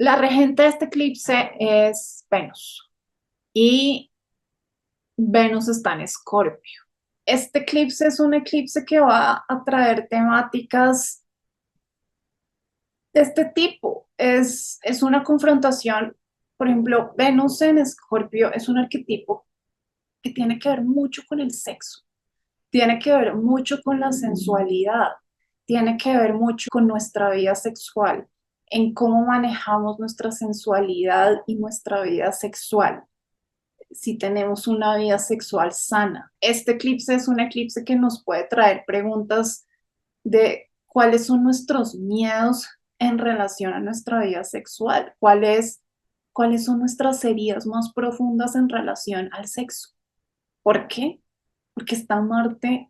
La regente de este eclipse es Venus y Venus está en Escorpio. Este eclipse es un eclipse que va a traer temáticas de este tipo. Es una confrontación. Por ejemplo, Venus en Escorpio es un arquetipo que tiene que ver mucho con el sexo, tiene que ver mucho con la sensualidad, tiene que ver mucho con nuestra vida sexual, en cómo manejamos nuestra sensualidad y nuestra vida sexual, si tenemos una vida sexual sana. Este eclipse es un eclipse que nos puede traer preguntas de cuáles son nuestros miedos en relación a nuestra vida sexual, cuáles son nuestras heridas más profundas en relación al sexo. ¿Por qué? Porque está Marte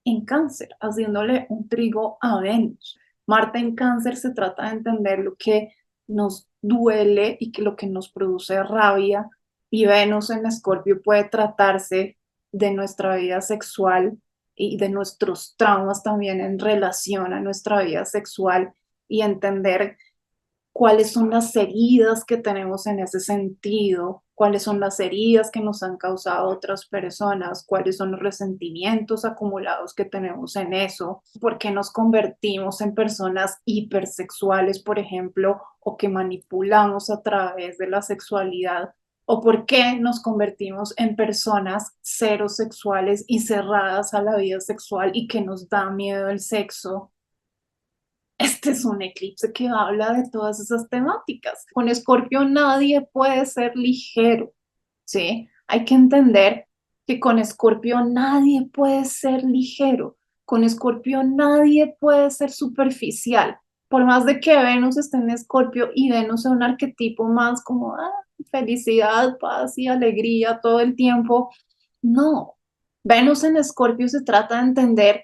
en Cáncer, haciéndole un trigo a Venus. Marte en Cáncer se trata de entender lo que nos duele y que lo que nos produce rabia, y Venus en Escorpio puede tratarse de nuestra vida sexual y de nuestros traumas también en relación a nuestra vida sexual, y entender cuáles son las heridas que tenemos en ese sentido, cuáles son las heridas que nos han causado otras personas, cuáles son los resentimientos acumulados que tenemos en eso, por qué nos convertimos en personas hipersexuales, por ejemplo, o que manipulamos a través de la sexualidad, o por qué nos convertimos en personas cero sexuales y cerradas a la vida sexual y que nos da miedo el sexo. Este es un eclipse que habla de todas esas temáticas. Con Escorpio nadie puede ser ligero, ¿sí? Hay que entender que con Escorpio nadie puede ser ligero. Con Escorpio nadie puede ser superficial. Por más de que Venus esté en Escorpio y Venus es un arquetipo más como felicidad, paz y alegría todo el tiempo, no. Venus en Escorpio se trata de entender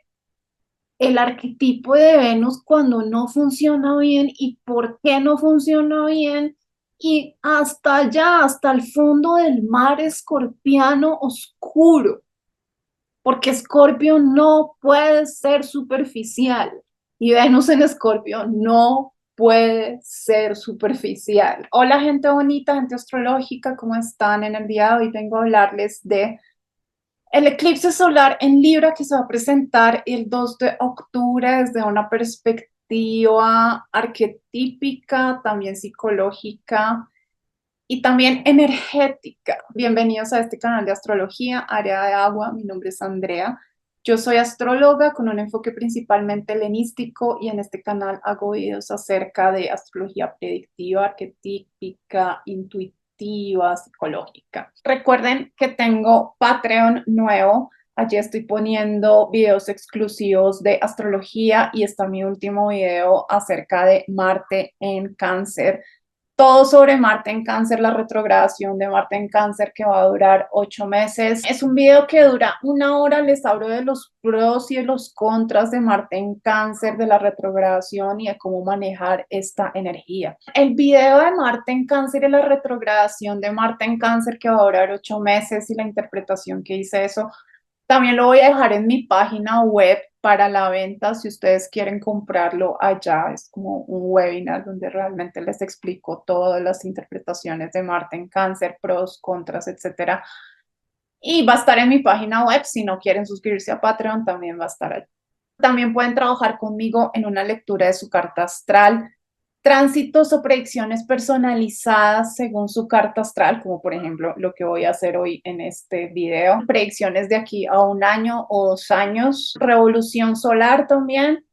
el arquetipo de Venus cuando no funciona bien y por qué no funciona bien, y hasta allá, hasta el fondo del mar escorpiano oscuro, porque Escorpio no puede ser superficial y Venus en Escorpio no puede ser superficial. Hola gente bonita, gente astrológica, ¿cómo están? En el día de hoy vengo a hablarles de el eclipse solar en Libra que se va a presentar el 2 de octubre desde una perspectiva arquetípica, también psicológica y también energética. Bienvenidos a este canal de astrología, área de agua. Mi nombre es Andrea. Yo soy astróloga con un enfoque principalmente helenístico y en este canal hago videos acerca de astrología predictiva, arquetípica, intuitiva, psicológica. Recuerden que tengo Patreon nuevo. Allí estoy poniendo videos exclusivos de astrología y está mi último video acerca de Marte en Cáncer, todo sobre Marte en Cáncer, la retrogradación de Marte en Cáncer que va a durar 8 meses. Es un video que dura 1 hora, les hablo de los pros y de los contras de Marte en Cáncer, de la retrogradación y de cómo manejar esta energía. El video de Marte en Cáncer y la retrogradación de Marte en Cáncer que va a durar 8 meses y la interpretación que hice eso, también lo voy a dejar en mi página web para la venta si ustedes quieren comprarlo allá. Es como un webinar donde realmente les explico todas las interpretaciones de Marte en Cáncer, pros, contras, etcétera. Y va a estar en mi página web. Si no quieren suscribirse a Patreon, también va a estar allí. También pueden trabajar conmigo en una lectura de su carta astral, tránsitos o predicciones personalizadas según su carta astral, como por ejemplo lo que voy a hacer hoy en este video, predicciones de aquí a 1 año o 2 años, revolución solar también,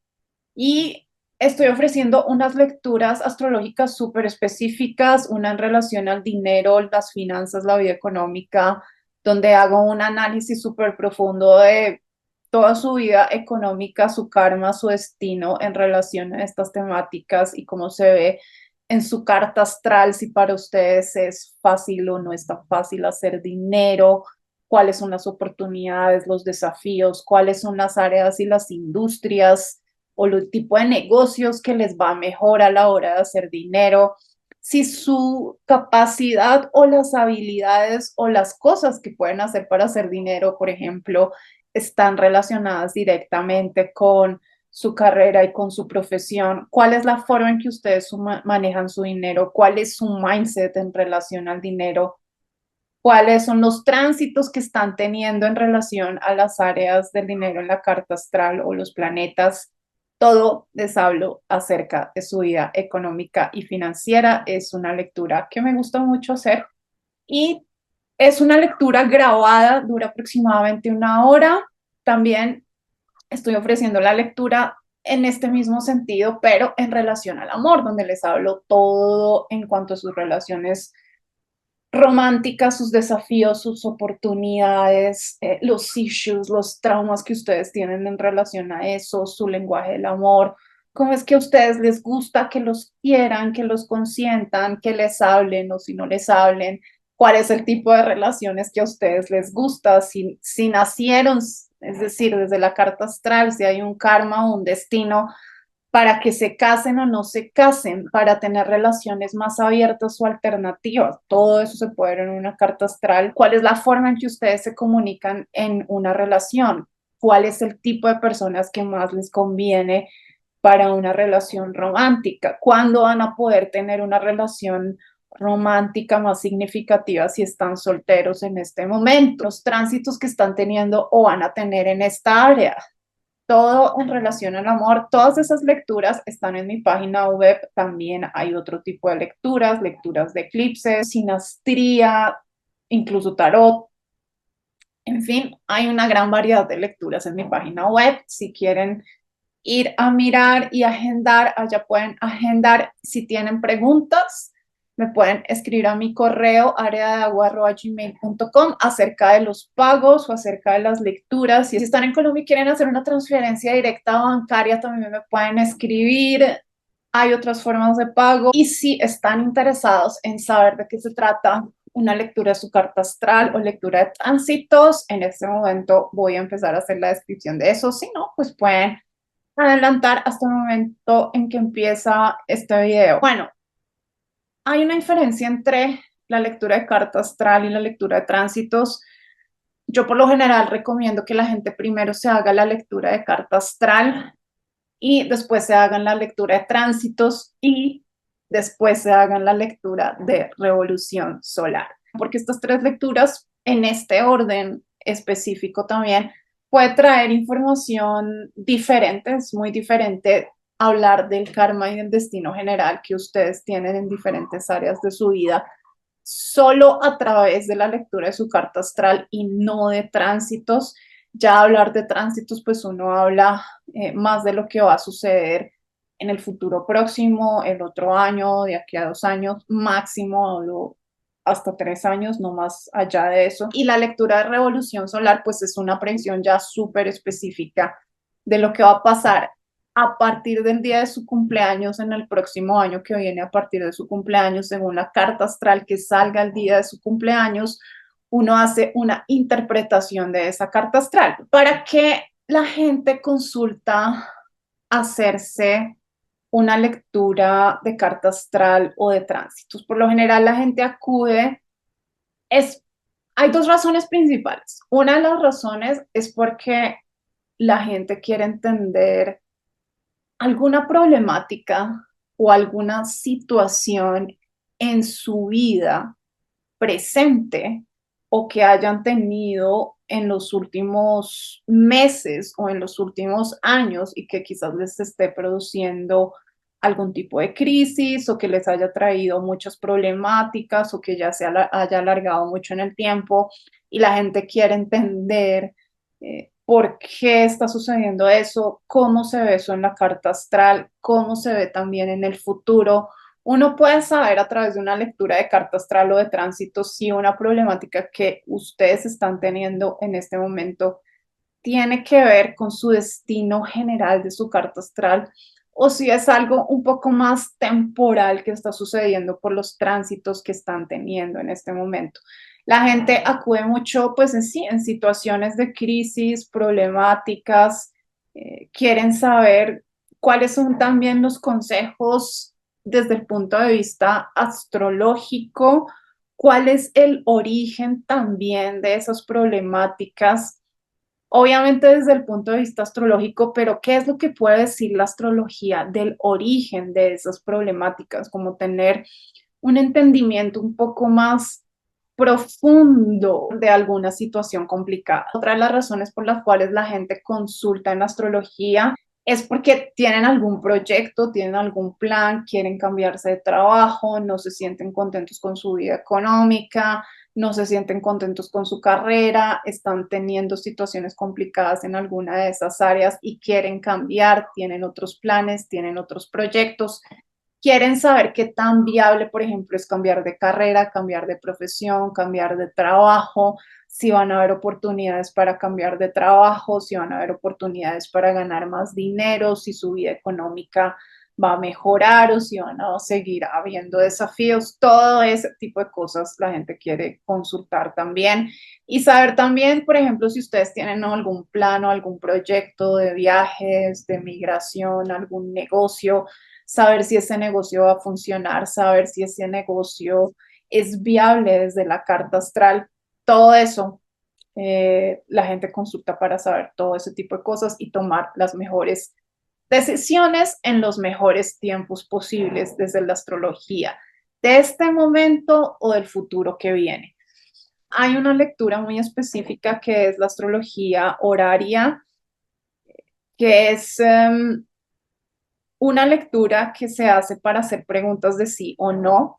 y estoy ofreciendo unas lecturas astrológicas súper específicas, una en relación al dinero, las finanzas, la vida económica, donde hago un análisis súper profundo de toda su vida económica, su karma, su destino en relación a estas temáticas y cómo se ve en su carta astral, si para ustedes es fácil o no es tan fácil hacer dinero, cuáles son las oportunidades, los desafíos, cuáles son las áreas y las industrias o el tipo de negocios que les va mejor a la hora de hacer dinero, si su capacidad o las habilidades o las cosas que pueden hacer para hacer dinero, por ejemplo, están relacionadas directamente con su carrera y con su profesión, cuál es la forma en que ustedes manejan su dinero, cuál es su mindset en relación al dinero, cuáles son los tránsitos que están teniendo en relación a las áreas del dinero en la carta astral o los planetas. Todo les hablo acerca de su vida económica y financiera. Es una lectura que me gusta mucho hacer y es una lectura grabada, dura aproximadamente una hora. También estoy ofreciendo la lectura en este mismo sentido, pero en relación al amor, donde les hablo todo en cuanto a sus relaciones románticas, sus desafíos, sus oportunidades, los issues, los traumas que ustedes tienen en relación a eso, su lenguaje del amor, cómo es que a ustedes les gusta que los quieran, que los consientan, que les hablen o si no les hablen, cuál es el tipo de relaciones que a ustedes les gusta, si nacieron, es decir, desde la carta astral, si hay un karma o un destino para que se casen o no se casen, para tener relaciones más abiertas o alternativas. Todo eso se puede ver en una carta astral. ¿Cuál es la forma en que ustedes se comunican en una relación? ¿Cuál es el tipo de personas que más les conviene para una relación romántica? ¿Cuándo van a poder tener una relación romántica más significativa si están solteros en este momento? Los tránsitos que están teniendo o van a tener en esta área. Todo en relación al amor. Todas esas lecturas están en mi página web. También hay otro tipo de lecturas, lecturas de eclipses, sinastría, incluso tarot. En fin, hay una gran variedad de lecturas en mi página web. Si quieren ir a mirar y agendar, allá pueden agendar. Si tienen preguntas, me pueden escribir a mi correo areadeagua@gmail.com acerca de los pagos o acerca de las lecturas. Si están en Colombia y quieren hacer una transferencia directa bancaria, también me pueden escribir. Hay otras formas de pago. Y si están interesados en saber de qué se trata una lectura de su carta astral o lectura de tránsitos, en este momento voy a empezar a hacer la descripción de eso. Si no, pues pueden adelantar hasta el momento en que empieza este video. Bueno, hay una diferencia entre la lectura de carta astral y la lectura de tránsitos. Yo por lo general recomiendo que la gente primero se haga la lectura de carta astral y después se hagan la lectura de tránsitos y después se hagan la lectura de revolución solar. Porque estas tres lecturas en este orden específico también puede traer información diferente, es muy diferente hablar del karma y del destino general que ustedes tienen en diferentes áreas de su vida solo a través de la lectura de su carta astral y no de tránsitos. Ya hablar de tránsitos, pues uno habla más de lo que va a suceder en el futuro próximo, el otro año, de aquí a 2 años, máximo, hablo hasta 3 años, no más allá de eso. Y la lectura de revolución solar, pues es una predicción ya súper específica de lo que va a pasar a partir del día de su cumpleaños en el próximo año que viene, a partir de su cumpleaños, según la carta astral que salga el día de su cumpleaños, uno hace una interpretación de esa carta astral. ¿Para qué la gente consulta hacerse una lectura de carta astral o de tránsitos? Por lo general la gente acude, hay dos razones principales. Una de las razones es porque la gente quiere entender alguna problemática o alguna situación en su vida presente o que hayan tenido en los últimos meses o en los últimos años y que quizás les esté produciendo algún tipo de crisis o que les haya traído muchas problemáticas o que ya se haya alargado mucho en el tiempo y la gente quiere entender por qué está sucediendo eso, cómo se ve eso en la carta astral, cómo se ve también en el futuro. Uno puede saber a través de una lectura de carta astral o de tránsito si una problemática que ustedes están teniendo en este momento tiene que ver con su destino general de su carta astral o si es algo un poco más temporal que está sucediendo por los tránsitos que están teniendo en este momento. La gente acude mucho, pues en sí, en situaciones de crisis, problemáticas, quieren saber cuáles son también los consejos desde el punto de vista astrológico, cuál es el origen también de esas problemáticas Obviamente desde el punto de vista astrológico, pero ¿qué es lo que puede decir la astrología del origen de esas problemáticas? Como tener un entendimiento un poco más profundo de alguna situación complicada. Otra de las razones por las cuales la gente consulta en astrología es porque tienen algún proyecto, tienen algún plan, quieren cambiarse de trabajo, no se sienten contentos con su vida económica, no se sienten contentos con su carrera, están teniendo situaciones complicadas en alguna de esas áreas y quieren cambiar, tienen otros planes, tienen otros proyectos, quieren saber qué tan viable, por ejemplo, es cambiar de carrera, cambiar de profesión, cambiar de trabajo, si van a haber oportunidades para cambiar de trabajo, si van a haber oportunidades para ganar más dinero, si su vida económica va a mejorar o si van a seguir habiendo desafíos, todo ese tipo de cosas la gente quiere consultar también y saber también, por ejemplo, si ustedes tienen algún plano, algún proyecto de viajes, de migración, algún negocio, saber si ese negocio va a funcionar, saber si ese negocio es viable desde la carta astral, todo eso. La gente consulta para saber todo ese tipo de cosas y tomar las mejores decisiones en los mejores tiempos posibles desde la astrología, de este momento o del futuro que viene. Hay una lectura muy específica que es la astrología horaria, que es una lectura que se hace para hacer preguntas de sí o no.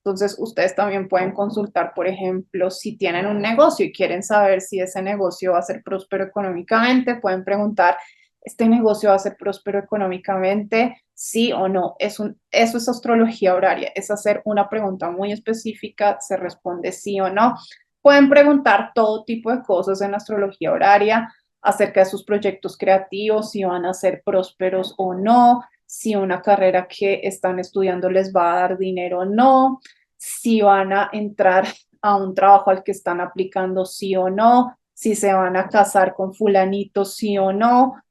Entonces, ustedes también pueden consultar, por ejemplo, si tienen un negocio y quieren saber si ese negocio va a ser próspero económicamente, pueden preguntar, ¿este negocio va a ser próspero económicamente? Sí o no. Eso es astrología horaria, es hacer una pregunta muy específica, se responde sí o no. Pueden preguntar todo tipo de cosas en astrología horaria acerca de sus proyectos creativos, si van a ser prósperos o no, si una carrera que están estudiando les va a dar dinero o no, si van a entrar a un trabajo al que están aplicando sí o no, si se van a casar con fulanito sí o no,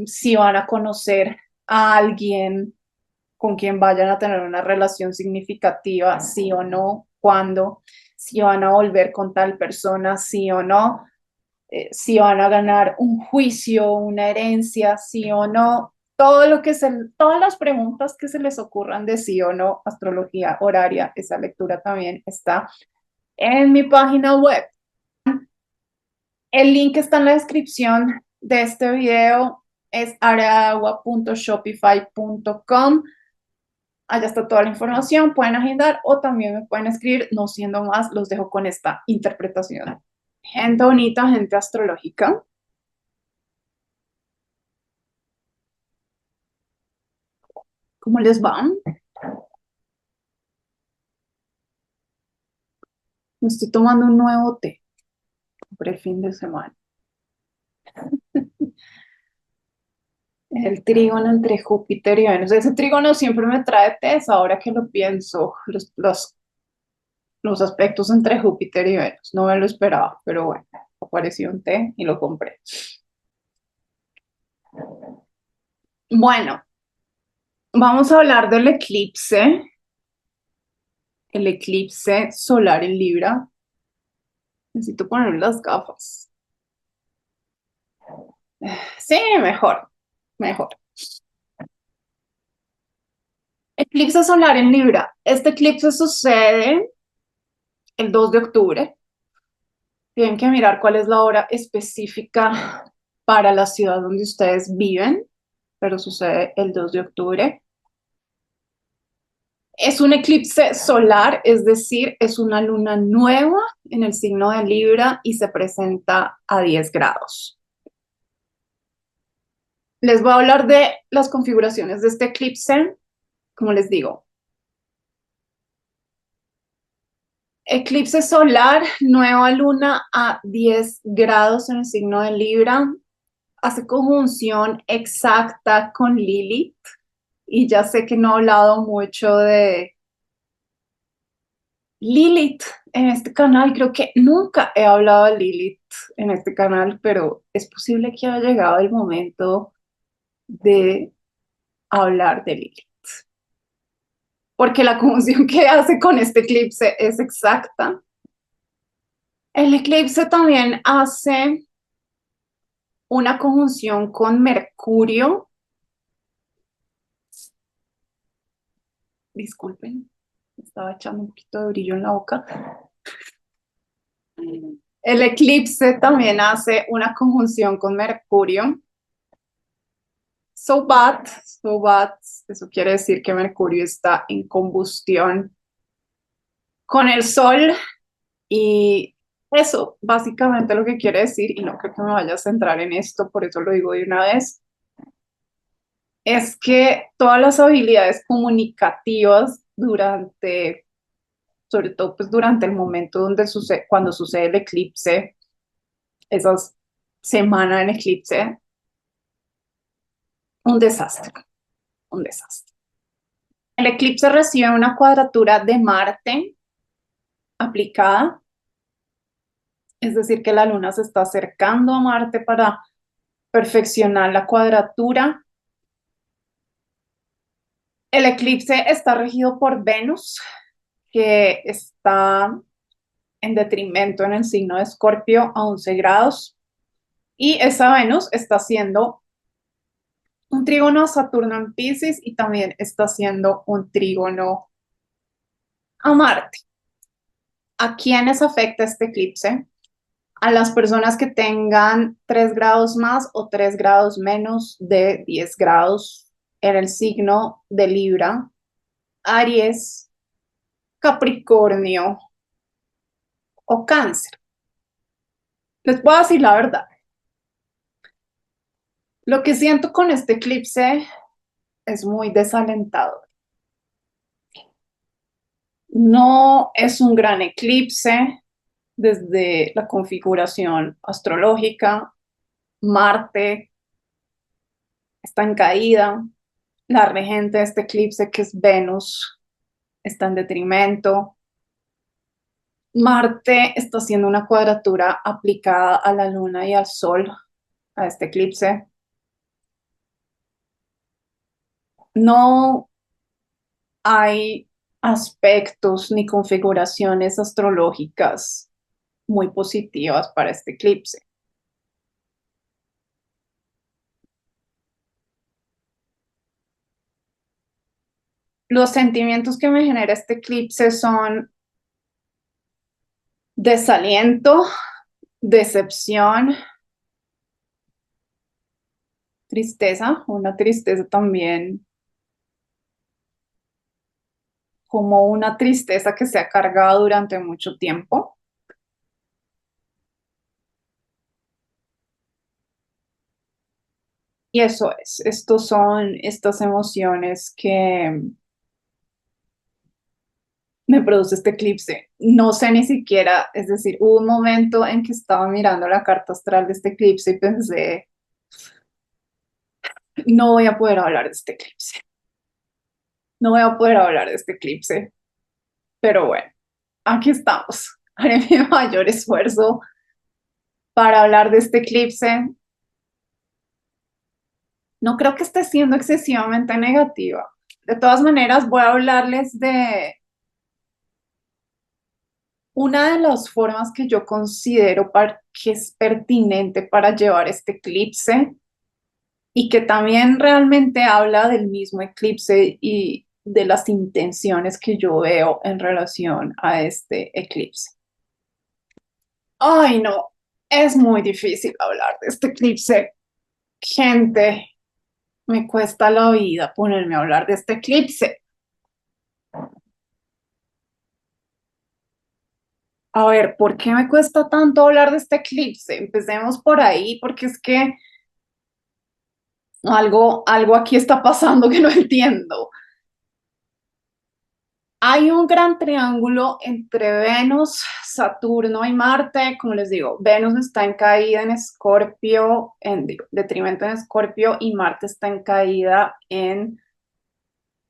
si van a conocer a alguien con quien vayan a tener una relación significativa sí o no, cuándo, si van a volver con tal persona sí o no, si van a ganar un juicio, una herencia, sí o no, todo lo que todas las preguntas que se les ocurran de sí o no, astrología horaria, esa lectura también está en mi página web. El link está en la descripción de este video, es areaagua.shopify.com. Allá está toda la información, pueden agendar o también me pueden escribir, no siendo más, los dejo con esta interpretación. Gente bonita, gente astrológica. ¿Cómo les va? Me estoy tomando un nuevo té por el fin de semana. Es el trígono entre Júpiter y Venus. Ese trígono siempre me trae tés, ahora que lo pienso, los aspectos entre Júpiter y Venus. No me lo esperaba, pero bueno, apareció un té y lo compré. Bueno, vamos a hablar del eclipse, el eclipse solar en Libra. Necesito poner las gafas. Sí, mejor, mejor. Eclipse solar en Libra. Este eclipse sucede el 2 de octubre. Tienen que mirar cuál es la hora específica para la ciudad donde ustedes viven, pero sucede el 2 de octubre. Es un eclipse solar, es decir, es una luna nueva en el signo de Libra y se presenta a 10 grados. Les voy a hablar de las configuraciones de este eclipse. Como les digo, eclipse solar, nueva luna a 10 grados en el signo de Libra, hace conjunción exacta con Lilith. Y ya sé que no he hablado mucho de Lilith en este canal, creo que nunca he hablado de Lilith en este canal, pero es posible que haya llegado el momento de hablar de Lilith, porque la conjunción que hace con este eclipse es exacta. El eclipse también hace una conjunción con Mercurio. Disculpen, me estaba echando un poquito de brillo en la boca. El eclipse también hace una conjunción con Mercurio. So bad, so bad. Eso quiere decir que Mercurio está en combustión con el Sol y eso básicamente lo que quiere decir, y no creo que me vaya a centrar en esto, por eso lo digo de una vez, es que todas las habilidades comunicativas durante, sobre todo pues durante el momento donde sucede, cuando sucede el eclipse, esas semanas en eclipse, un desastre, un desastre. El eclipse recibe una cuadratura de Marte aplicada, es decir, que la Luna se está acercando a Marte para perfeccionar la cuadratura. El eclipse está regido por Venus, que está en detrimento en el signo de Escorpio a 11 grados. Y esa Venus está haciendo un trígono a Saturno en Pisces y también está haciendo un trígono a Marte. ¿A quiénes afecta este eclipse? A las personas que tengan 3 grados más o 3 grados menos de 10 grados en el signo de Libra, Aries, Capricornio o Cáncer. Les puedo decir la verdad. Lo que siento con este eclipse es muy desalentador. No es un gran eclipse desde la configuración astrológica. Marte está en caída. La regente de este eclipse, que es Venus, está en detrimento. Marte está haciendo una cuadratura aplicada a la Luna y al Sol a este eclipse. No hay aspectos ni configuraciones astrológicas muy positivas para este eclipse. Los sentimientos que me genera este eclipse son desaliento, decepción, tristeza, una tristeza también como una tristeza que se ha cargado durante mucho tiempo. Y eso es, estos son estas emociones que me produce este eclipse. No sé ni siquiera, es decir, hubo un momento en que estaba mirando la carta astral de este eclipse y pensé, no voy a poder hablar de este eclipse, no voy a poder hablar de este eclipse, pero bueno, aquí estamos. Haré mi mayor esfuerzo para hablar de este eclipse. No creo que esté siendo excesivamente negativa. De todas maneras, voy a hablarles de una de las formas que yo considero que es pertinente para llevar este eclipse y que también realmente habla del mismo eclipse y de las intenciones que yo veo en relación a este eclipse. Ay, no, es muy difícil hablar de este eclipse. Gente, me cuesta la vida ponerme a hablar de este eclipse. A ver, ¿por qué me cuesta tanto hablar de este eclipse? Empecemos por ahí, porque es que algo aquí está pasando que no entiendo. Hay un gran triángulo entre Venus, Saturno y Marte. Como les digo, Venus está en caída en Escorpio, digo, detrimento en Escorpio, y Marte está en caída en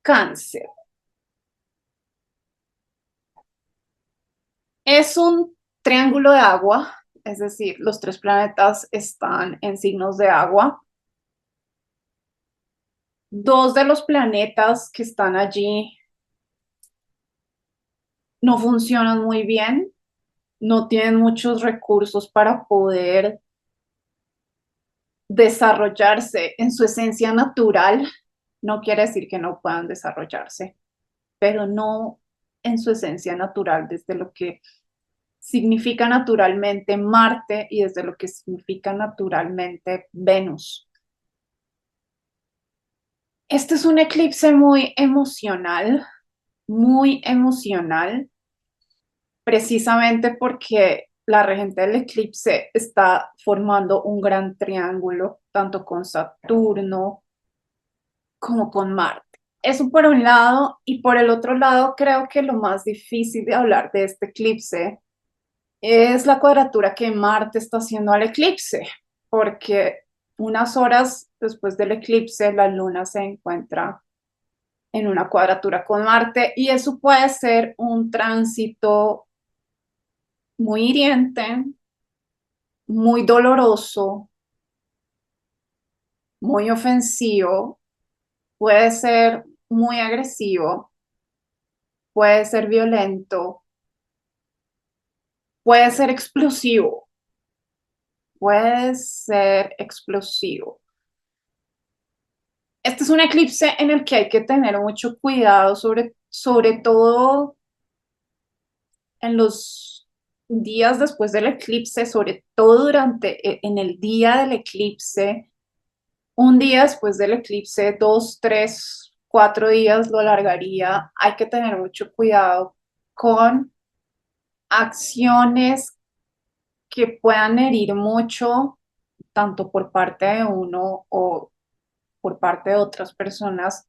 Cáncer. Es un triángulo de agua, es decir, los tres planetas están en signos de agua. Dos de los planetas que están allí no funcionan muy bien, no tienen muchos recursos para poder desarrollarse en su esencia natural, no quiere decir que no puedan desarrollarse, pero no en su esencia natural, desde lo que significa naturalmente Marte y desde lo que significa naturalmente Venus. Este es un eclipse muy emocional, precisamente porque la regente del eclipse está formando un gran triángulo, tanto con Saturno como con Marte. Eso por un lado, y por el otro lado, creo que lo más difícil de hablar de este eclipse es la cuadratura que Marte está haciendo al eclipse, porque unas horas después del eclipse la luna se encuentra en una cuadratura con Marte y eso puede ser un tránsito muy hiriente, muy doloroso, muy ofensivo, puede ser muy agresivo, puede ser violento, puede ser explosivo, puede ser explosivo. Este es un eclipse en el que hay que tener mucho cuidado, sobre todo en los días después del eclipse, sobre todo en el día del eclipse, un día después del eclipse, 2, 3, 4 días lo alargaría. Hay que tener mucho cuidado con acciones que puedan herir mucho, tanto por parte de uno o por parte de otras personas,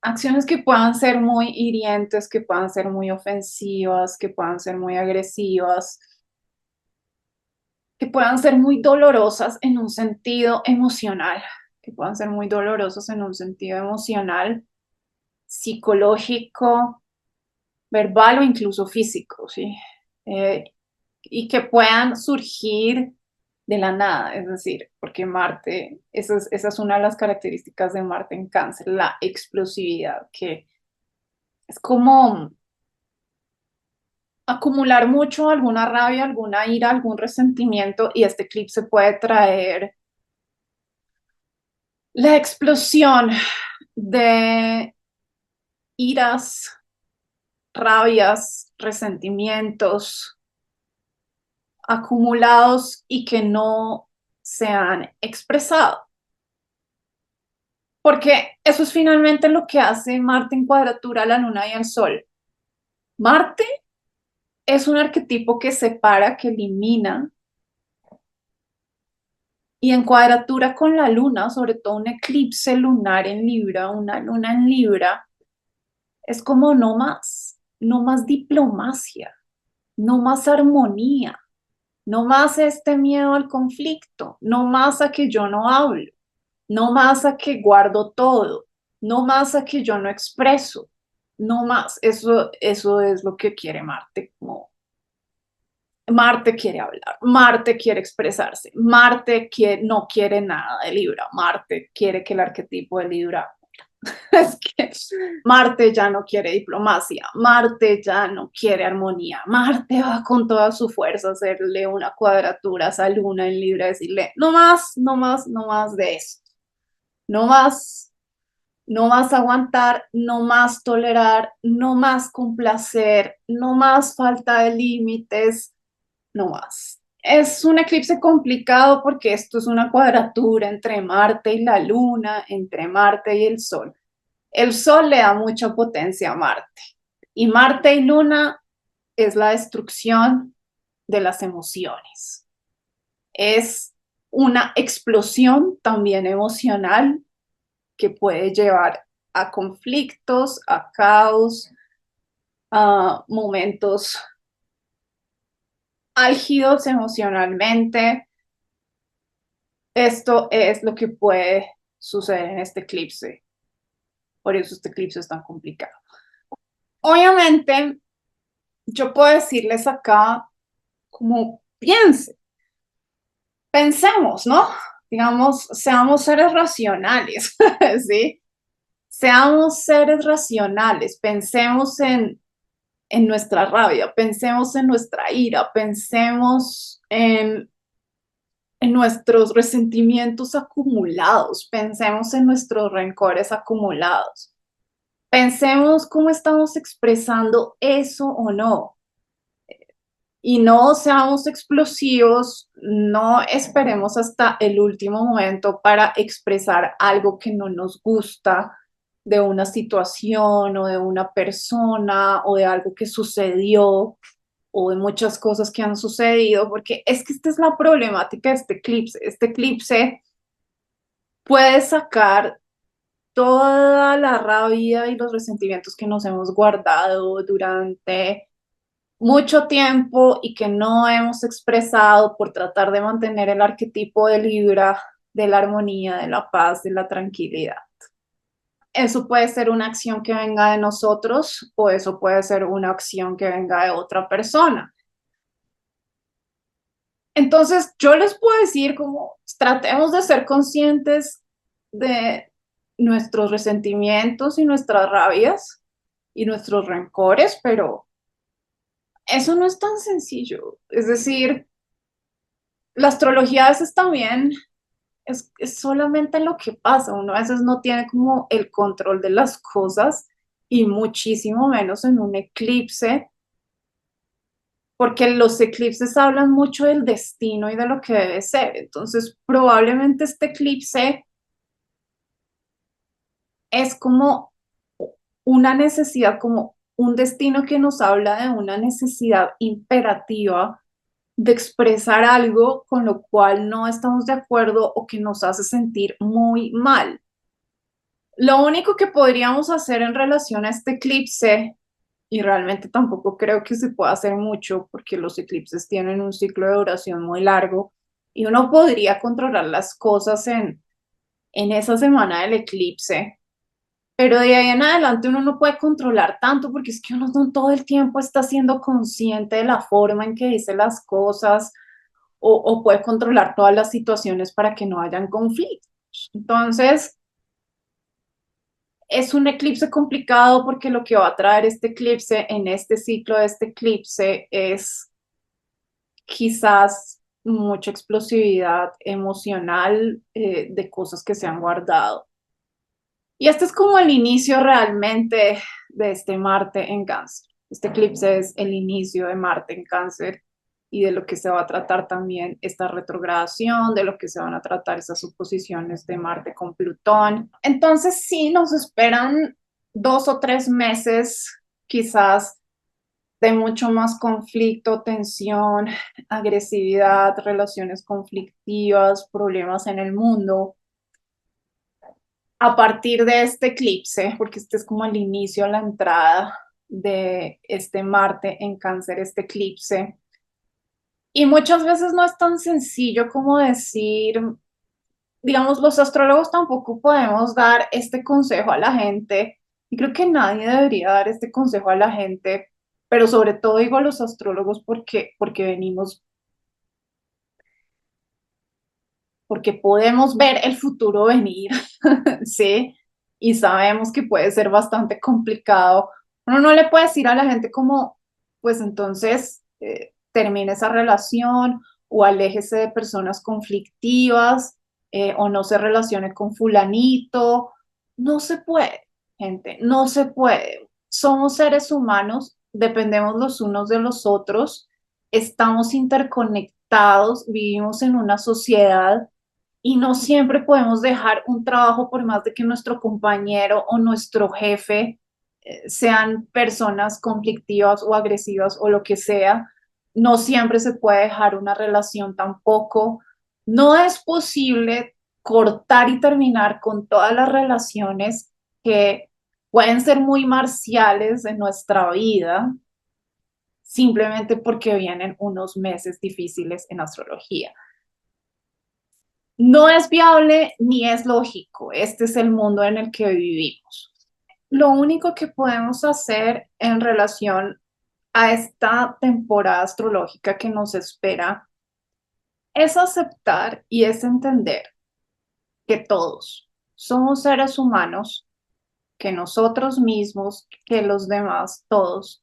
acciones que puedan ser muy hirientes, que puedan ser muy ofensivas, que puedan ser muy agresivas, que puedan ser muy dolorosas en un sentido emocional, que puedan ser muy dolorosas en un sentido emocional, psicológico, verbal o incluso físico, ¿sí? Eh, y que puedan surgir de la nada, es decir, porque Marte, esa es una de las características de Marte en Cáncer, la explosividad, que es como acumular mucho, alguna rabia, alguna ira, algún resentimiento, y este eclipse puede traer la explosión de iras, rabias, resentimientos acumulados y que no se han expresado. Porque eso es finalmente lo que hace Marte en cuadratura a la Luna y al Sol. Marte es un arquetipo que separa, que elimina, y en cuadratura con la Luna, sobre todo un eclipse lunar en Libra, una Luna en Libra, es como no más diplomacia, no más armonía, no más este miedo al conflicto, no más a que yo no hablo, no más a que guardo todo, no más a que yo no expreso, no más. Eso es lo que quiere Marte. Como Marte quiere hablar, Marte quiere expresarse, no quiere nada de Libra, Marte quiere que el arquetipo de Libra es que Marte ya no quiere diplomacia, Marte ya no quiere armonía, Marte va con toda su fuerza a hacerle una cuadratura a esa luna en Libra, decirle, no más, no más, no más de eso, no más, no más aguantar, no más tolerar, no más complacer, no más falta de límites, no más. Es un eclipse complicado porque esto es una cuadratura entre Marte y la Luna, entre Marte y el Sol. El Sol le da mucha potencia a Marte y Marte y Luna es la destrucción de las emociones. Es una explosión también emocional que puede llevar a conflictos, a caos, a momentos álgidos emocionalmente. Esto es lo que puede suceder en este eclipse. Por eso este eclipse es tan complicado. Obviamente, yo puedo decirles acá como pensemos, ¿no? Digamos, seamos seres racionales, ¿sí? Seamos seres racionales, pensemos en nuestra rabia, pensemos en nuestra ira, pensemos en nuestros resentimientos acumulados, pensemos en nuestros rencores acumulados, pensemos cómo estamos expresando eso o no. Y no seamos explosivos, no esperemos hasta el último momento para expresar algo que no nos gusta de una situación o de una persona o de algo que sucedió o de muchas cosas que han sucedido, porque es que esta es la problemática de este eclipse. Este eclipse puede sacar toda la rabia y los resentimientos que nos hemos guardado durante mucho tiempo y que no hemos expresado por tratar de mantener el arquetipo de Libra, de la armonía, de la paz, de la tranquilidad. Eso puede ser una acción que venga de nosotros o eso puede ser una acción que venga de otra persona. Entonces, yo les puedo decir como tratemos de ser conscientes de nuestros resentimientos y nuestras rabias y nuestros rencores, pero eso no es tan sencillo. Es decir, la astrología a veces también es solamente lo que pasa. Uno a veces no tiene como el control de las cosas y muchísimo menos en un eclipse, porque los eclipses hablan mucho del destino y de lo que debe ser. Entonces, probablemente este eclipse es como una necesidad, como un destino que nos habla de una necesidad imperativa de expresar algo con lo cual no estamos de acuerdo o que nos hace sentir muy mal. Lo único que podríamos hacer en relación a este eclipse, y realmente tampoco creo que se pueda hacer mucho porque los eclipses tienen un ciclo de duración muy largo y uno podría controlar las cosas en esa semana del eclipse, pero de ahí en adelante uno no puede controlar tanto porque es que uno no todo el tiempo está siendo consciente de la forma en que dice las cosas o puede controlar todas las situaciones para que no hayan conflictos. Entonces, es un eclipse complicado porque lo que va a traer este eclipse en este ciclo de este eclipse es quizás mucha explosividad emocional de cosas que se han guardado. Y este es como el inicio realmente de este Marte en Cáncer. Este eclipse es el inicio de Marte en Cáncer y de lo que se va a tratar también esta retrogradación, de lo que se van a tratar esas oposiciones de Marte con Plutón. Entonces sí, nos esperan 2 o 3 meses quizás de mucho más conflicto, tensión, agresividad, relaciones conflictivas, problemas en el mundo a partir de este eclipse, porque este es como el inicio, la entrada de este Marte en Cáncer, este eclipse. Y muchas veces no es tan sencillo como decir, digamos, los astrólogos tampoco podemos dar este consejo a la gente, y creo que nadie debería dar este consejo a la gente, pero sobre todo digo a los astrólogos porque venimos, porque podemos ver el futuro venir, ¿sí? Y sabemos que puede ser bastante complicado. Uno no le puede decir a la gente como, pues entonces termine esa relación o aléjese de personas conflictivas o no se relacione con fulanito. No se puede, gente, no se puede. Somos seres humanos, dependemos los unos de los otros, estamos interconectados, vivimos en una sociedad y no siempre podemos dejar un trabajo por más de que nuestro compañero o nuestro jefe sean personas conflictivas o agresivas o lo que sea. No siempre se puede dejar una relación tampoco. No es posible cortar y terminar con todas las relaciones que pueden ser muy marciales en nuestra vida simplemente porque vienen unos meses difíciles en astrología. No es viable ni es lógico. Este es el mundo en el que vivimos. Lo único que podemos hacer en relación a esta temporada astrológica que nos espera es aceptar y es entender que todos somos seres humanos, que nosotros mismos, que los demás, todos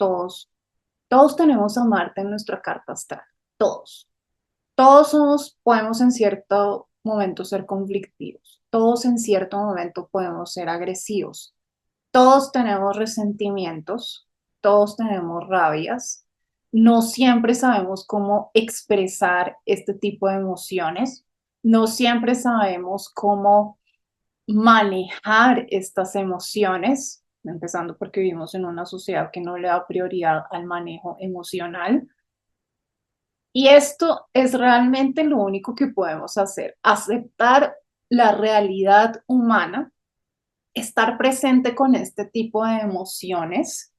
tenemos a Marte en nuestra carta astral. Todos. podemos en cierto momento ser conflictivos, todos en cierto momento podemos ser agresivos, todos tenemos resentimientos, todos tenemos rabias, no siempre sabemos cómo expresar este tipo de emociones, no siempre sabemos cómo manejar estas emociones, empezando porque vivimos en una sociedad que no le da prioridad al manejo emocional. Y esto es realmente lo único que podemos hacer, aceptar la realidad humana, estar presente con este tipo de emociones.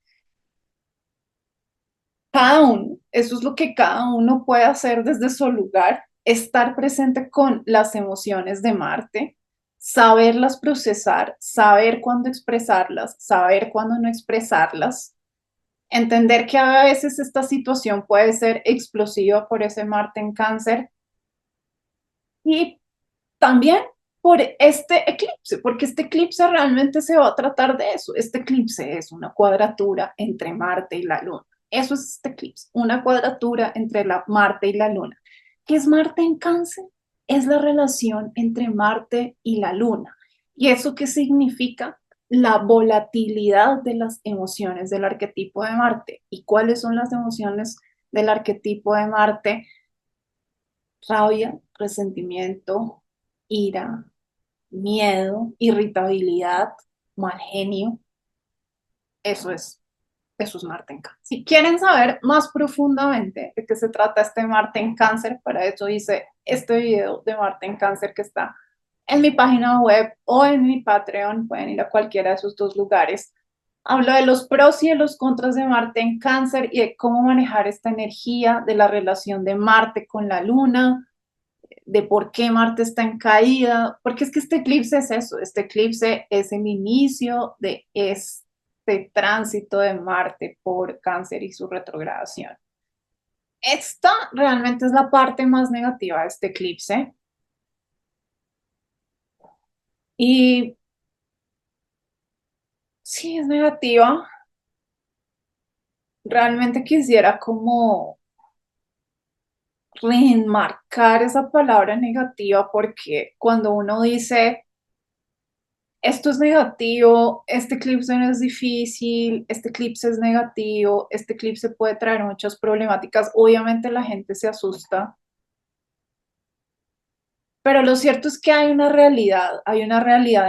Cada uno, eso es lo que cada uno puede hacer desde su lugar, estar presente con las emociones de Marte, saberlas procesar, saber cuándo expresarlas, saber cuándo no expresarlas, entender que a veces esta situación puede ser explosiva por ese Marte en Cáncer y también por este eclipse, porque este eclipse realmente se va a tratar de eso. Este eclipse es una cuadratura entre Marte y la Luna. Eso es este eclipse, una cuadratura entre Marte y la Luna. ¿Qué es Marte en Cáncer? Es la relación entre Marte y la Luna. ¿Y eso qué significa? La volatilidad de las emociones del arquetipo de Marte. ¿Y cuáles son las emociones del arquetipo de Marte? Rabia, resentimiento, ira, miedo, irritabilidad, mal genio. Eso es, eso es Marte en Cáncer. Si quieren saber más profundamente de qué se trata este Marte en Cáncer, para eso hice este video de Marte en Cáncer que está en mi página web o en mi Patreon. Pueden ir a cualquiera de esos dos lugares. Hablo de los pros y de los contras de Marte en Cáncer y de cómo manejar esta energía de la relación de Marte con la Luna, de por qué Marte está en caída, porque es que este eclipse es eso, este eclipse es el inicio de este tránsito de Marte por Cáncer y su retrogradación. Esta realmente es la parte más negativa de este eclipse y sí es negativa, realmente quisiera como reenmarcar esa palabra negativa porque cuando uno dice esto es negativo, este eclipse no es difícil, este eclipse es negativo, este eclipse puede traer muchas problemáticas. Obviamente la gente se asusta, pero lo cierto es que hay una realidad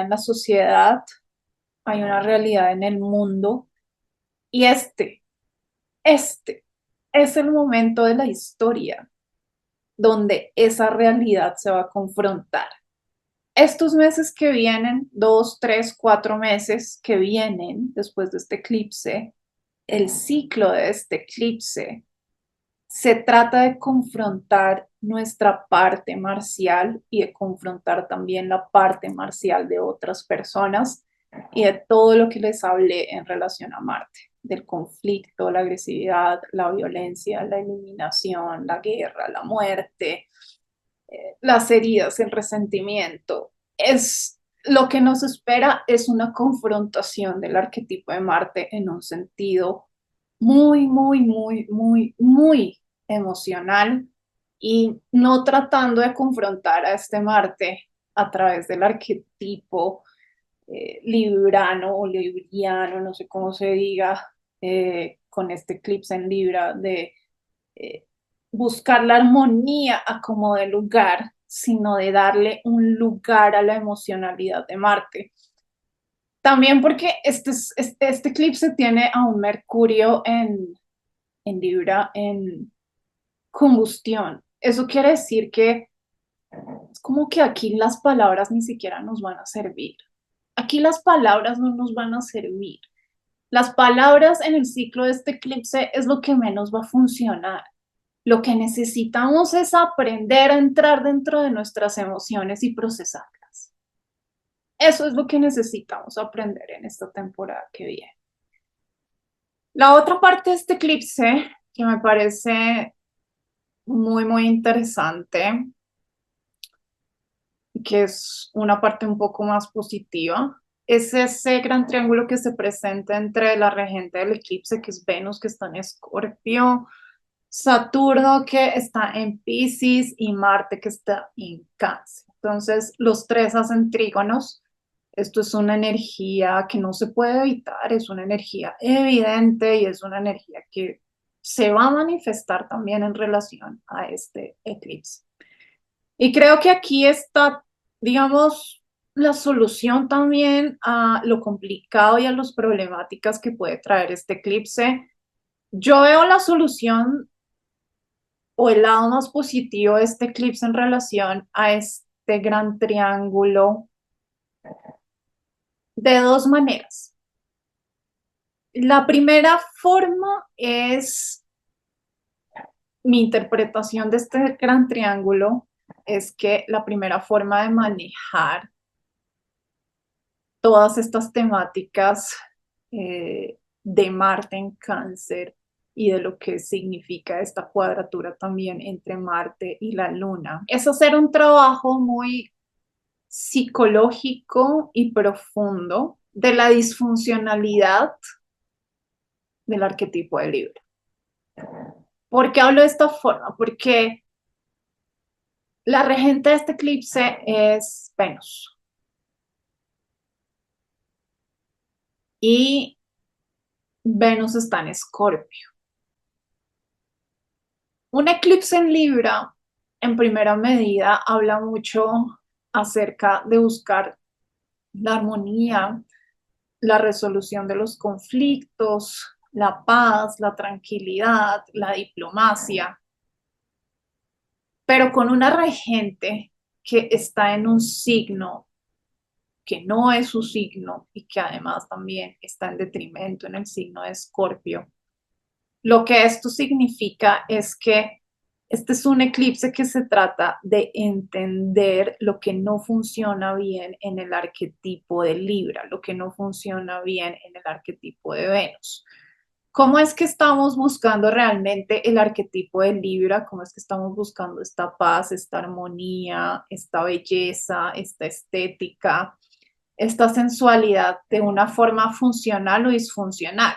en la sociedad, hay una realidad en el mundo y este es el momento de la historia donde esa realidad se va a confrontar. Estos meses que vienen, 2, 3, 4 meses que vienen después de este eclipse, el ciclo de este eclipse se trata de confrontar nuestra parte marcial y de confrontar también la parte marcial de otras personas y de todo lo que les hablé en relación a Marte, del conflicto, la agresividad, la violencia, la eliminación, la guerra, la muerte, las heridas, el resentimiento. Es lo que nos espera es una confrontación del arquetipo de Marte en un sentido muy emocional y no tratando de confrontar a este Marte a través del arquetipo librano o libriano, no sé cómo se diga, con este eclipse en Libra de eh, buscar la armonía a como de lugar, sino de darle un lugar a la emocionalidad de Marte. También porque este eclipse tiene a un Mercurio en Libra en combustión. Eso quiere decir que es como que aquí las palabras ni siquiera nos van a servir. Aquí las palabras no nos van a servir. Las palabras en el ciclo de este eclipse es lo que menos va a funcionar. Lo que necesitamos es aprender a entrar dentro de nuestras emociones y procesarlas. Eso es lo que necesitamos aprender en esta temporada que viene. La otra parte de este eclipse que me parece muy interesante, que es una parte un poco más positiva, es ese gran triángulo que se presenta entre la regente del eclipse, que es Venus, que está en Escorpio, Saturno que está en Piscis y Marte que está en Cáncer. Entonces, los tres hacen trígonos. Esto es una energía que no se puede evitar, es una energía evidente y es una energía que se va a manifestar también en relación a este eclipse. Y creo que aquí está, digamos, la solución también a lo complicado y a las problemáticas que puede traer este eclipse. Yo veo la solución o el lado más positivo de este eclipse en relación a este gran triángulo de dos maneras. La primera forma es mi interpretación de este gran triángulo, es que la primera forma de manejar todas estas temáticas de Marte en Cáncer y de lo que significa esta cuadratura también entre Marte y la Luna. Es hacer un trabajo muy psicológico y profundo de la disfuncionalidad del arquetipo de Libra. ¿Por qué hablo de esta forma? Porque la regente de este eclipse es Venus. Y Venus está en Escorpio. Un eclipse en Libra, en primera medida, habla mucho acerca de buscar la armonía, la resolución de los conflictos, la paz, la tranquilidad, la diplomacia, pero con una regente que está en un signo que no es su signo y que además también está en detrimento en el signo de Escorpio. Lo que esto significa es que este es un eclipse que se trata de entender lo que no funciona bien en el arquetipo de Libra, lo que no funciona bien en el arquetipo de Venus. ¿Cómo es que estamos buscando realmente el arquetipo de Libra? ¿Cómo es que estamos buscando esta paz, esta armonía, esta belleza, esta estética, esta sensualidad de una forma funcional o disfuncional?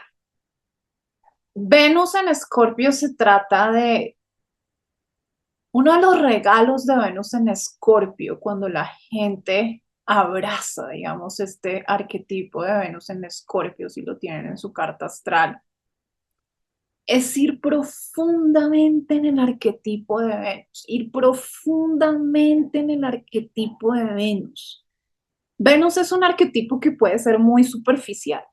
Venus en Escorpio se trata de uno de los regalos de Venus en Escorpio, cuando la gente abraza, digamos, este arquetipo de Venus en Escorpio, si lo tienen en su carta astral, es ir profundamente en el arquetipo de Venus, ir profundamente en el arquetipo de Venus. Venus es un arquetipo que puede ser muy superficial,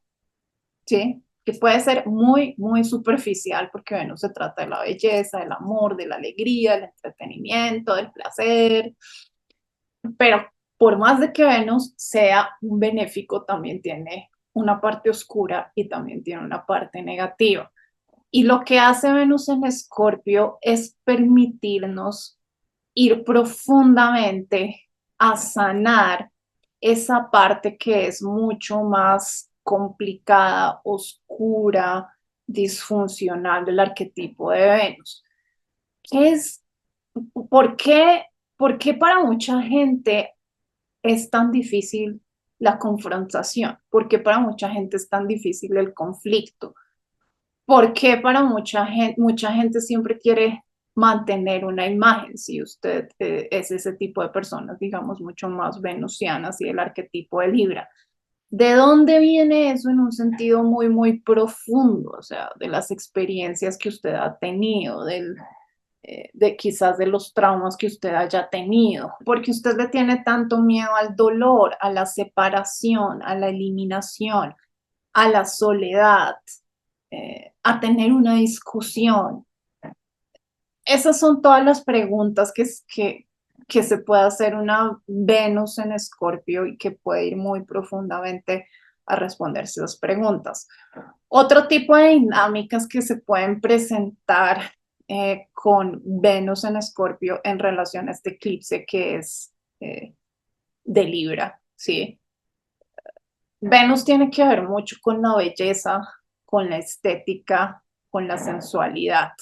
¿sí? Que puede ser muy, muy superficial porque Venus se trata de la belleza, del amor, de la alegría, del entretenimiento, del placer, pero por más de que Venus sea un benéfico, también tiene una parte oscura y también tiene una parte negativa. Y lo que hace Venus en Escorpio es permitirnos ir profundamente a sanar esa parte que es mucho más complicada, oscura, disfuncional del arquetipo de Venus. ¿Qué es? ¿Por qué, por qué para mucha gente es tan difícil la confrontación? ¿Por qué para mucha gente es tan difícil el conflicto? ¿Por qué para mucha gente siempre quiere mantener una imagen? Si usted es ese tipo de personas, digamos, mucho más venusianas y el arquetipo de Libra. ¿De dónde viene eso en un sentido muy, muy profundo? O sea, de las experiencias que usted ha tenido, de quizás de los traumas que usted haya tenido, porque usted le tiene tanto miedo al dolor, a la separación, a la eliminación, a la soledad, a tener una discusión. Esas son todas las preguntas que se puede hacer una Venus en Escorpio y que puede ir muy profundamente a responderse esas preguntas. Otro tipo de dinámicas que se pueden presentar con Venus en Escorpio en relación a este eclipse que es de Libra, ¿sí? Venus tiene que ver mucho con la belleza, con la estética, con la sensualidad.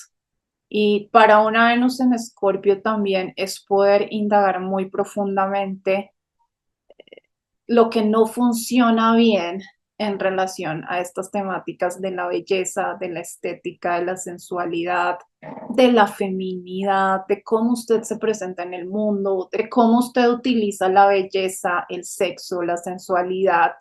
Y para una Venus en Escorpio también es poder indagar muy profundamente lo que no funciona bien en relación a estas temáticas de la belleza, de la estética, de la sensualidad, de la feminidad, de cómo usted se presenta en el mundo, de cómo usted utiliza la belleza, el sexo, la sensualidad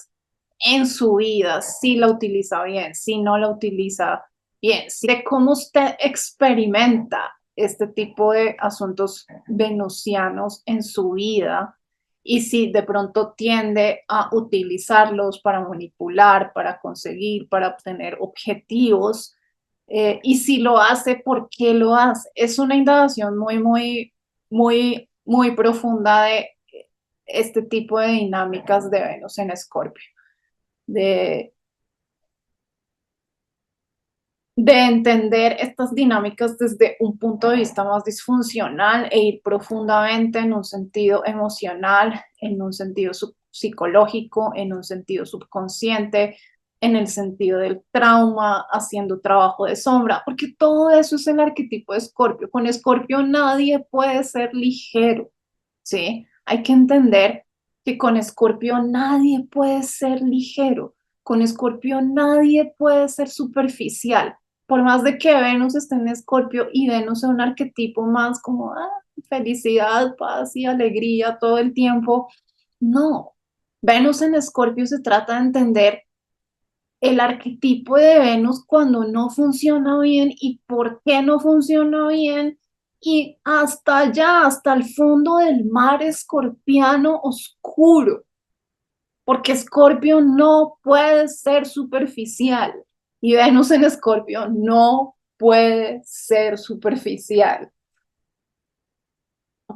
en su vida, si la utiliza bien, si no la utiliza bien, de cómo usted experimenta este tipo de asuntos venusianos en su vida y si de pronto tiende a utilizarlos para manipular, para conseguir, para obtener objetivos, y si lo hace, ¿por qué lo hace? Es una indagación muy profunda de este tipo de dinámicas de Venus en Escorpio, de, de entender estas dinámicas desde un punto de vista más disfuncional e ir profundamente en un sentido emocional, en un sentido psicológico, en un sentido subconsciente, en el sentido del trauma, haciendo trabajo de sombra, porque todo eso es el arquetipo de Escorpio. Con Escorpio nadie puede ser ligero, ¿sí? Hay que entender que con Escorpio nadie puede ser ligero, con Escorpio nadie puede ser superficial. Por más de que Venus esté en Escorpio y Venus es un arquetipo más como felicidad, paz y alegría todo el tiempo, no. Venus en Escorpio se trata de entender el arquetipo de Venus cuando no funciona bien y por qué no funciona bien y hasta allá, hasta el fondo del mar escorpiano oscuro, porque Escorpio no puede ser superficial y Venus en Escorpio no puede ser superficial.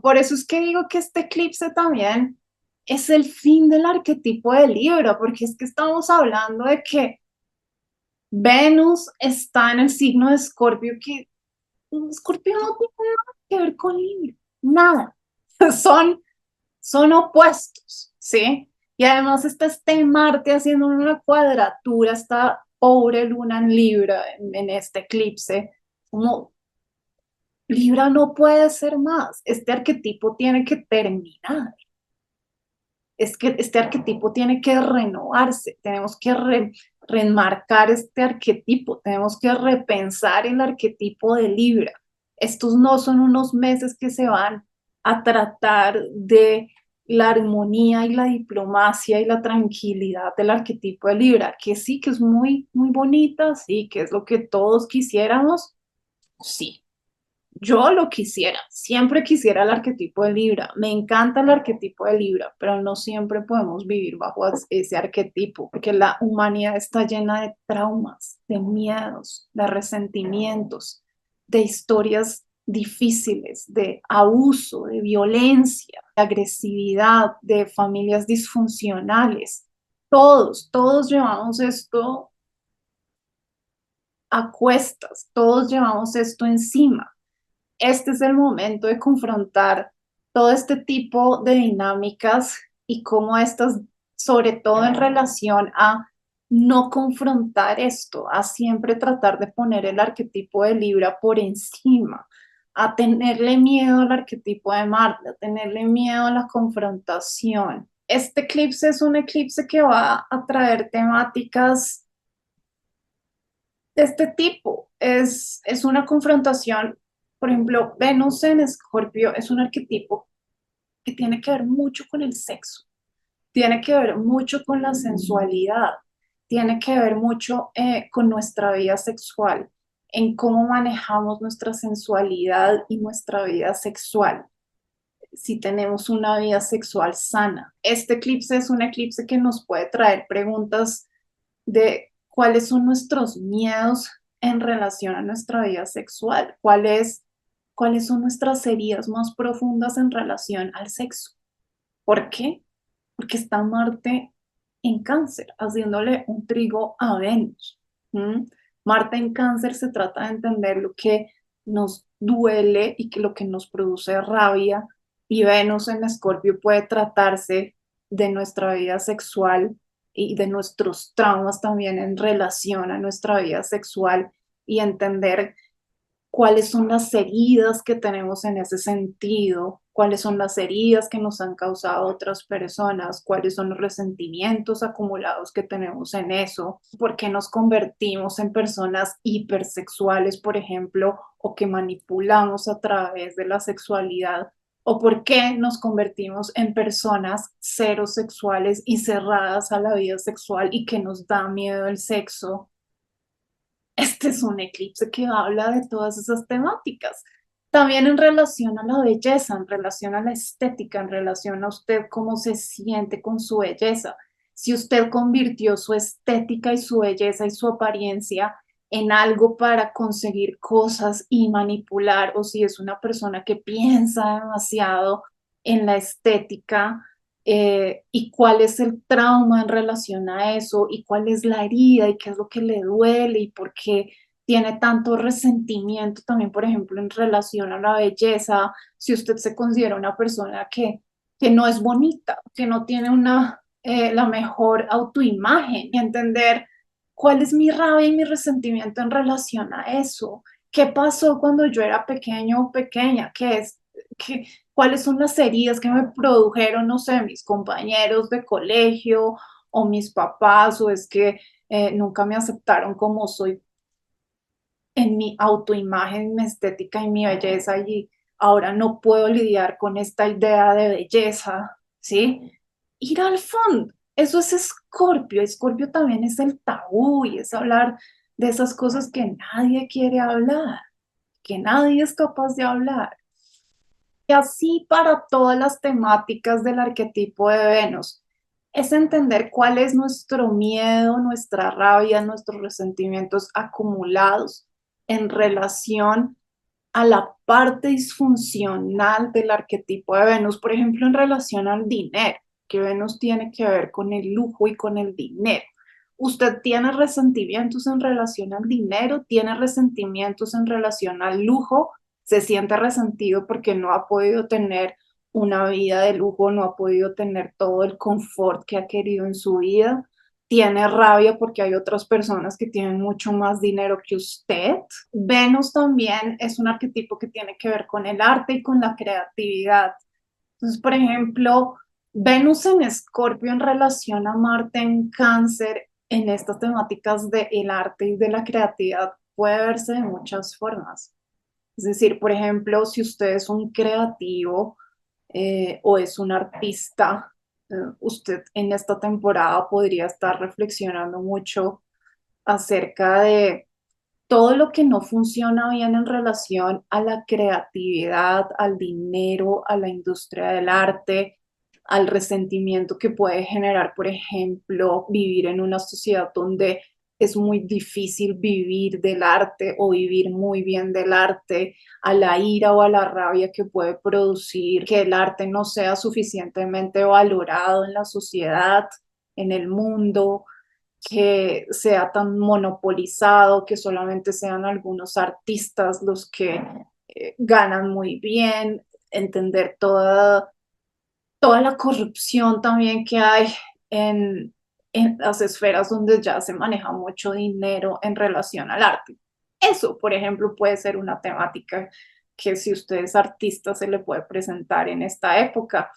Por eso es que digo que este eclipse también es el fin del arquetipo de Libra, porque es que estamos hablando de que Venus está en el signo de Escorpio, que Escorpio no tiene nada que ver con Libra, nada. Son, son opuestos, ¿sí? Y además está este Marte haciendo una cuadratura, esta pobre luna en Libra en este eclipse, como Libra no puede ser más, este arquetipo tiene que terminar, es que este arquetipo tiene que renovarse, tenemos que remarcar este arquetipo, tenemos que repensar el arquetipo de Libra. Estos no son unos meses que se van a tratar de la armonía y la diplomacia y la tranquilidad del arquetipo de Libra, que sí, que es muy bonita, sí, que es lo que todos quisiéramos, sí, yo lo quisiera, siempre quisiera el arquetipo de Libra, me encanta el arquetipo de Libra, pero no siempre podemos vivir bajo ese arquetipo, porque la humanidad está llena de traumas, de miedos, de resentimientos, de historias difíciles, de abuso, de violencia, de agresividad, de familias disfuncionales. Todos llevamos esto a cuestas, todos llevamos esto encima. Este es el momento de confrontar todo este tipo de dinámicas y cómo estas, sobre todo en relación a no confrontar esto, a siempre tratar de poner el arquetipo de Libra por encima, a tenerle miedo al arquetipo de Marte, a tenerle miedo a la confrontación. Este eclipse es un eclipse que va a traer temáticas de este tipo. Es una confrontación, por ejemplo, Venus en Escorpio es un arquetipo que tiene que ver mucho con el sexo, tiene que ver mucho con la sensualidad, tiene que ver mucho con nuestra vida sexual, en cómo manejamos nuestra sensualidad y nuestra vida sexual, si tenemos una vida sexual sana. Este eclipse es un eclipse que nos puede traer preguntas de cuáles son nuestros miedos en relación a nuestra vida sexual, cuáles son nuestras heridas más profundas en relación al sexo. ¿Por qué? Porque está Marte en Cáncer, haciéndole un trigo a Venus. ¿Mm? Marte en Cáncer se trata de entender lo que nos duele y que lo que nos produce rabia, y Venus en Escorpio puede tratarse de nuestra vida sexual y de nuestros traumas también en relación a nuestra vida sexual y entender cuáles son las heridas que tenemos en ese sentido cuáles son las heridas que nos han causado otras personas, cuáles son los resentimientos acumulados que tenemos en eso, por qué nos convertimos en personas hipersexuales, por ejemplo, o que manipulamos a través de la sexualidad, o por qué nos convertimos en personas cero sexuales y cerradas a la vida sexual y que nos da miedo el sexo. Este es un eclipse que habla de todas esas temáticas. También en relación a la belleza, en relación a la estética, en relación a usted cómo se siente con su belleza. Si usted convirtió su estética y su belleza y su apariencia en algo para conseguir cosas y manipular, o si es una persona que piensa demasiado en la estética, y cuál es el trauma en relación a eso y cuál es la herida y qué es lo que le duele y por qué tiene tanto resentimiento también, por ejemplo, en relación a la belleza, si usted se considera una persona que no es bonita, que no tiene la mejor autoimagen y entender cuál es mi rabia y mi resentimiento en relación a eso. ¿Qué pasó cuando yo era pequeño o pequeña? ¿Qué, cuáles son las heridas que me produjeron, no sé, mis compañeros de colegio o mis papás, o es que nunca me aceptaron como soy en mi autoimagen, mi estética y mi belleza y ahora no puedo lidiar con esta idea de belleza, ¿sí? Ir al fondo, eso es Escorpio. Escorpio también es el tabú y es hablar de esas cosas que nadie quiere hablar, que nadie es capaz de hablar. Y así para todas las temáticas del arquetipo de Venus, es entender cuál es nuestro miedo, nuestra rabia, nuestros resentimientos acumulados en relación a la parte disfuncional del arquetipo de Venus, por ejemplo, en relación al dinero, que Venus tiene que ver con el lujo y con el dinero. ¿Usted tiene resentimientos en relación al dinero? ¿Tiene resentimientos en relación al lujo? ¿Se siente resentido porque no ha podido tener una vida de lujo, no ha podido tener todo el confort que ha querido en su vida? ¿Tiene rabia porque hay otras personas que tienen mucho más dinero que usted? Venus también es un arquetipo que tiene que ver con el arte y con la creatividad. Entonces, por ejemplo, Venus en Escorpio en relación a Marte en Cáncer, en estas temáticas del arte y de la creatividad, puede verse de muchas formas. Es decir, por ejemplo, si usted es un creativo o es un artista, usted en esta temporada podría estar reflexionando mucho acerca de todo lo que no funciona bien en relación a la creatividad, al dinero, a la industria del arte, al resentimiento que puede generar, por ejemplo, vivir en una sociedad donde es muy difícil vivir del arte o vivir muy bien del arte, a la ira o a la rabia que puede producir que el arte no sea suficientemente valorado en la sociedad, en el mundo, que sea tan monopolizado, que solamente sean algunos artistas los que ganan muy bien, entender toda la corrupción también que hay en, en las esferas donde ya se maneja mucho dinero en relación al arte. Eso, por ejemplo, puede ser una temática que si usted es artista se le puede presentar en esta época.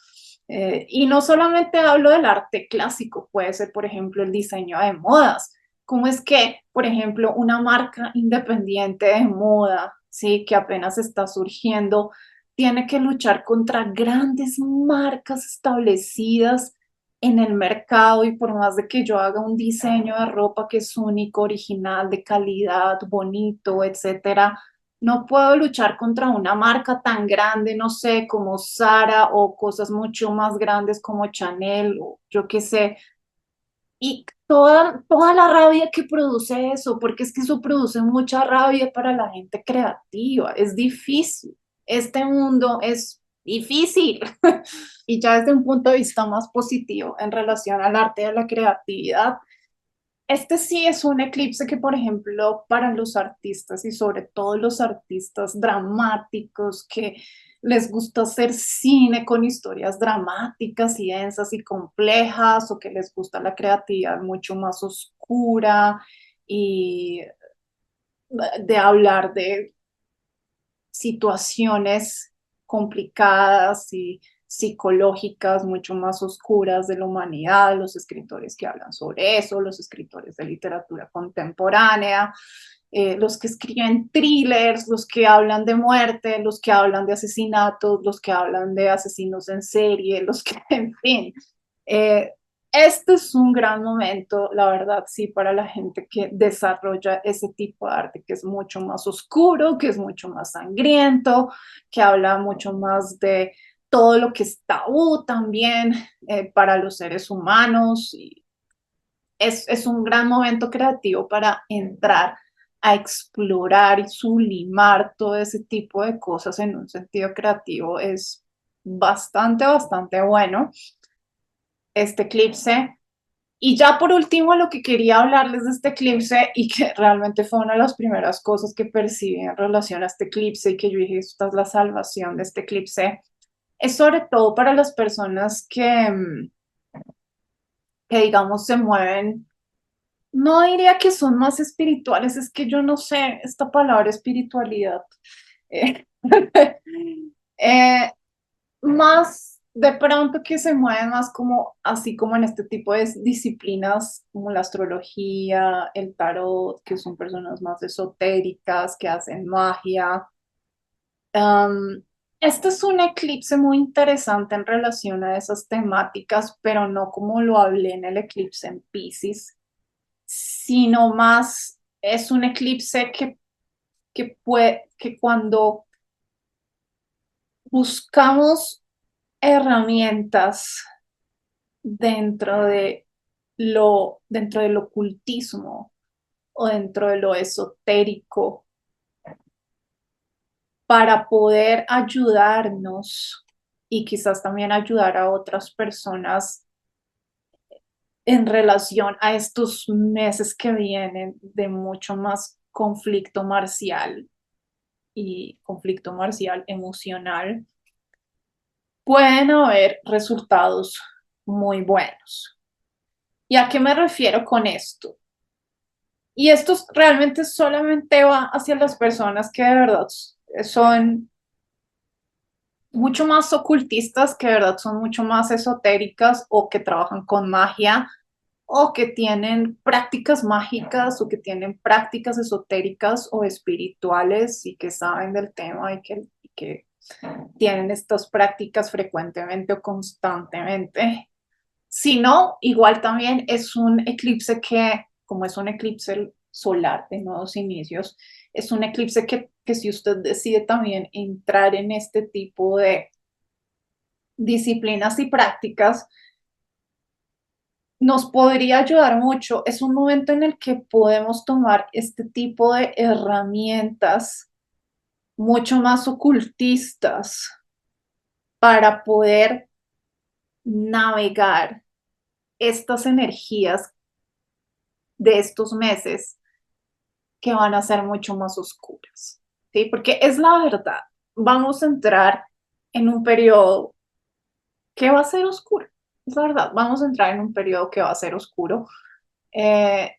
Y no solamente hablo del arte clásico, puede ser, por ejemplo, el diseño de modas. ¿Cómo es que, por ejemplo, una marca independiente de moda, sí, que apenas está surgiendo, tiene que luchar contra grandes marcas establecidas en el mercado y por más de que yo haga un diseño de ropa que es único, original, de calidad, bonito, etcétera, no puedo luchar contra una marca tan grande, no sé, como Zara o cosas mucho más grandes como Chanel o yo qué sé. Y toda la rabia que produce eso, porque es que eso produce mucha rabia para la gente creativa, es difícil. Este mundo es difícil. Y ya desde un punto de vista más positivo en relación al arte y a la creatividad, este sí es un eclipse que, por ejemplo, para los artistas y sobre todo los artistas dramáticos que les gusta hacer cine con historias dramáticas y densas y complejas o que les gusta la creatividad mucho más oscura y de hablar de situaciones complicadas y psicológicas, mucho más oscuras de la humanidad, los escritores que hablan sobre eso, los escritores de literatura contemporánea, los que escriben thrillers, los que hablan de muerte, los que hablan de asesinatos, los que hablan de asesinos en serie, los que, en fin. Eh, este es un gran momento, la verdad, sí, para la gente que desarrolla ese tipo de arte, que es mucho más oscuro, que es mucho más sangriento, que habla mucho más de todo lo que es tabú también para los seres humanos. Y es un gran momento creativo para entrar a explorar y sublimar todo ese tipo de cosas en un sentido creativo. Es bastante bueno este eclipse. Y ya por último, lo que quería hablarles de este eclipse y que realmente fue una de las primeras cosas que percibí en relación a este eclipse y que yo dije, esta es la salvación de este eclipse, es sobre todo para las personas que digamos se mueven, no diría que son más espirituales, es que yo no sé esta palabra espiritualidad. Eh, eh, más de pronto que se mueven más como así como en este tipo de disciplinas como la astrología, el tarot, que son personas más esotéricas, que hacen magia. Um, este es un eclipse muy interesante en relación a esas temáticas, pero no como lo hablé en el eclipse en Piscis, sino más es un eclipse que cuando buscamos herramientas dentro del ocultismo o dentro de lo esotérico para poder ayudarnos y quizás también ayudar a otras personas en relación a estos meses que vienen de mucho más conflicto marcial y conflicto marcial emocional, pueden haber resultados muy buenos. ¿Y a qué me refiero con esto? Y esto realmente solamente va hacia las personas que de verdad son mucho más ocultistas, que de verdad son mucho más esotéricas o que trabajan con magia o que tienen prácticas mágicas o que tienen prácticas esotéricas o espirituales y que saben del tema y que tienen estas prácticas frecuentemente o constantemente. Si no, igual también es un eclipse que, como es un eclipse solar de nuevos inicios, es un eclipse que si usted decide también entrar en este tipo de disciplinas y prácticas, nos podría ayudar mucho. Es un momento en el que podemos tomar este tipo de herramientas mucho más ocultistas para poder navegar estas energías de estos meses que van a ser mucho más oscuras, ¿sí? Porque es la verdad, vamos a entrar en un periodo que va a ser oscuro, es la verdad, vamos a entrar en un periodo que va a ser oscuro. Eh,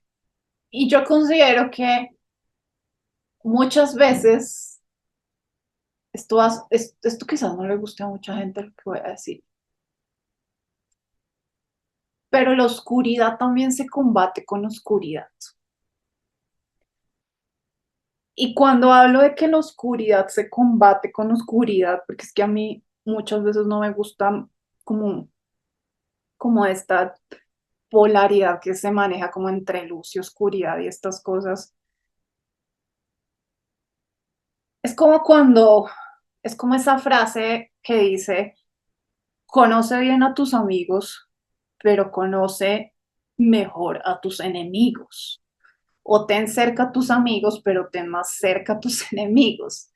y yo considero que muchas veces, esto quizás no le guste a mucha gente lo que voy a decir, pero la oscuridad también se combate con oscuridad. Y cuando hablo de que la oscuridad se combate con oscuridad, porque es que a mí muchas veces no me gusta como, como esta polaridad que se maneja como entre luz y oscuridad y estas cosas. Es como cuando, es como esa frase que dice, conoce bien a tus amigos, pero conoce mejor a tus enemigos. O ten cerca a tus amigos, pero ten más cerca a tus enemigos.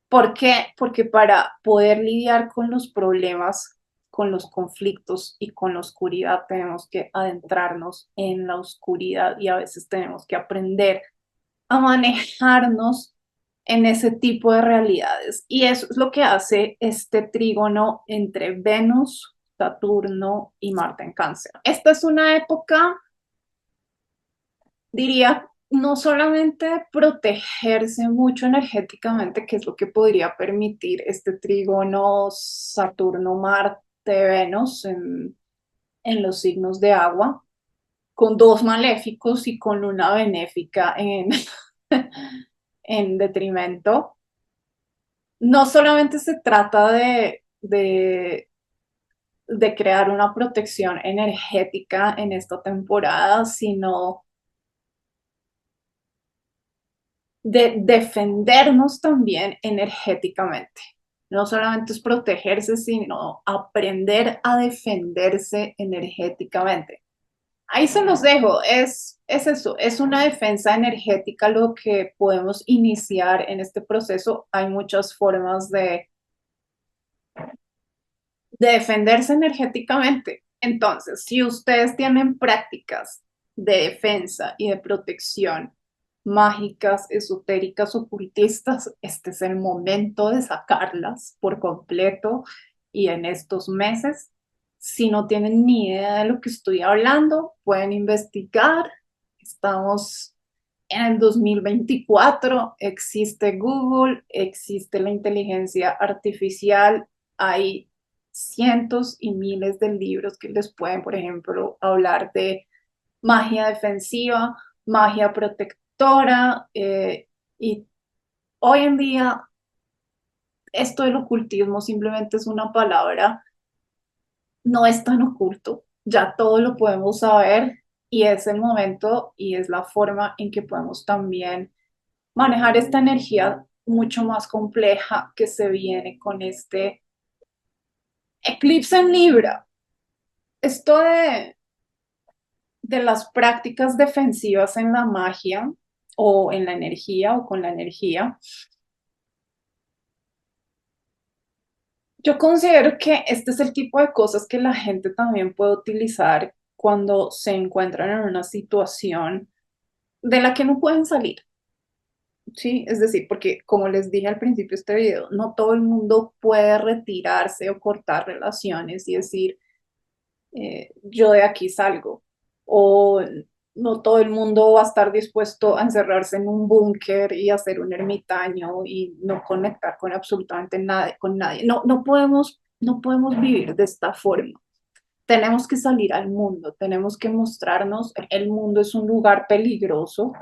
¿Por qué? Porque para poder lidiar con los problemas, con los conflictos y con la oscuridad, tenemos que adentrarnos en la oscuridad y a veces tenemos que aprender a manejarnos en ese tipo de realidades. Y eso es lo que hace este trígono entre Venus, Saturno y Marte en Cáncer. Esta es una época, diría no solamente protegerse mucho energéticamente, que es lo que podría permitir este trígono Saturno-Marte-Venus en los signos de agua, con dos maléficos y con una benéfica en detrimento. No solamente se trata de crear una protección energética en esta temporada, sino de defendernos también energéticamente. No solamente es protegerse, sino aprender a defenderse energéticamente. Ahí se los dejo, es eso, es una defensa energética lo que podemos iniciar en este proceso. Hay muchas formas de defenderse energéticamente. Entonces, si ustedes tienen prácticas de defensa y de protección mágicas, esotéricas, ocultistas, este es el momento de sacarlas por completo y en estos meses. Si no tienen ni idea de lo que estoy hablando, pueden investigar. Estamos en el 2024, existe Google, existe la inteligencia artificial, hay cientos y miles de libros que les pueden, por ejemplo, hablar de magia defensiva, magia protectora, y hoy en día esto del ocultismo simplemente es una palabra, no es tan oculto, ya todo lo podemos saber y es el momento y es la forma en que podemos también manejar esta energía mucho más compleja que se viene con este eclipse en Libra. Esto de las prácticas defensivas en la magia o en la energía o con la energía, yo considero que este es el tipo de cosas que la gente también puede utilizar cuando se encuentran en una situación de la que no pueden salir. Sí, es decir, porque como les dije al principio de este video, no todo el mundo puede retirarse o cortar relaciones y decir, yo de aquí salgo. O no todo el mundo va a estar dispuesto a encerrarse en un búnker y hacer un ermitaño y no conectar con absolutamente nada, con nadie. No, no podemos vivir de esta forma. Tenemos que salir al mundo, tenemos que mostrarnos, el mundo es un lugar peligroso,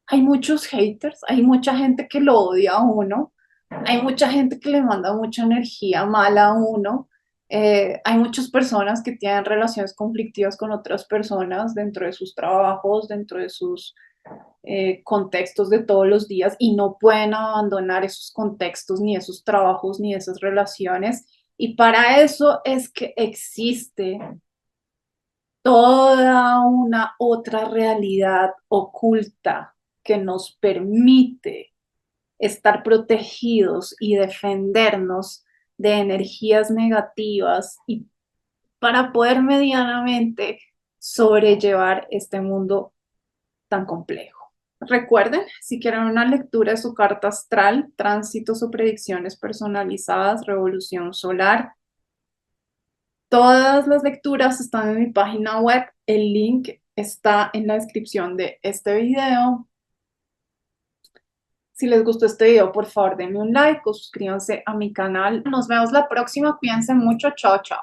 hay muchos haters, hay mucha gente que lo odia a uno, hay mucha gente que le manda mucha energía mala a uno, hay muchas personas que tienen relaciones conflictivas con otras personas dentro de sus trabajos, dentro de sus contextos de todos los días y no pueden abandonar esos contextos, ni esos trabajos, ni esas relaciones. Y para eso es que existe toda una otra realidad oculta que nos permite estar protegidos y defendernos de energías negativas y para poder medianamente sobrellevar este mundo tan complejo. Recuerden, si quieren una lectura de su carta astral, tránsitos o predicciones personalizadas, revolución solar, todas las lecturas están en mi página web. El link está en la descripción de este video. Si les gustó este video, por favor denme un like o suscríbanse a mi canal. Nos vemos la próxima. Cuídense mucho. Chao, chao.